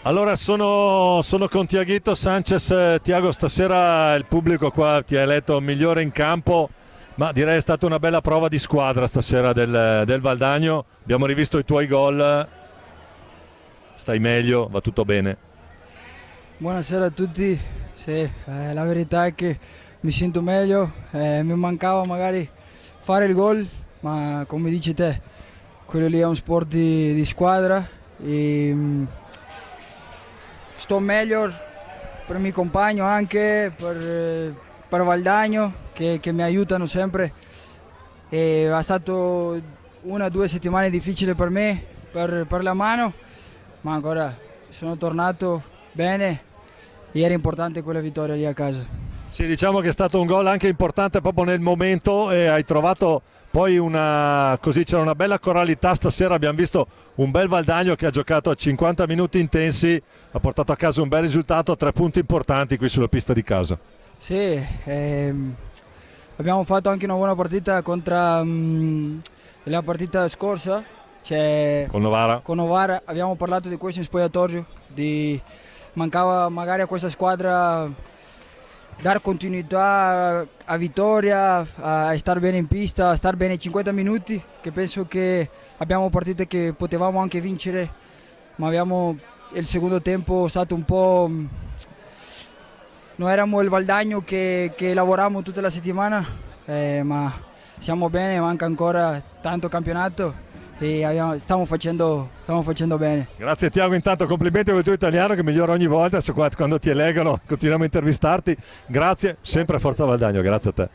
Allora sono con Tiaguito Sanchez. Tiago, stasera il pubblico qua ti ha eletto migliore in campo, ma direi è stata una bella prova di squadra stasera del Valdagno. Abbiamo rivisto i tuoi gol, stai meglio, va tutto bene. Buonasera a tutti, sì, la verità è che mi sento meglio, mi mancava magari fare il gol, ma come dici te, quello lì è un sport di squadra e sto meglio per il mio compagno anche, per Valdagno che mi aiutano sempre. E è stato 1 o 2 settimane difficili per me, per la mano, ma ancora sono tornato bene e era importante quella vittoria lì a casa. Sì, diciamo che è stato un gol anche importante proprio nel momento e hai trovato poi c'era una bella coralità stasera. Abbiamo visto un bel Valdagno che ha giocato 50 minuti intensi, ha portato a casa un bel risultato, 3 punti importanti qui sulla pista di casa. Sì, abbiamo fatto anche una buona partita contro la partita scorsa, Con Novara? con Novara. Abbiamo parlato di questo in spogliatoio, mancava magari a questa squadra dar continuità a vittoria, a stare bene in pista, a stare bene 50 minuti, che penso che abbiamo partite che potevamo anche vincere, ma il secondo tempo stato un po'. Non eravamo il Valdagno che lavoriamo tutta la settimana, ma siamo bene, manca ancora tanto campionato e stiamo facendo bene. Grazie Tiago, intanto complimenti per il tuo italiano che migliora ogni volta, quando ti eleggono continuiamo a intervistarti. Grazie, sempre a Forza Valdagno, grazie a te.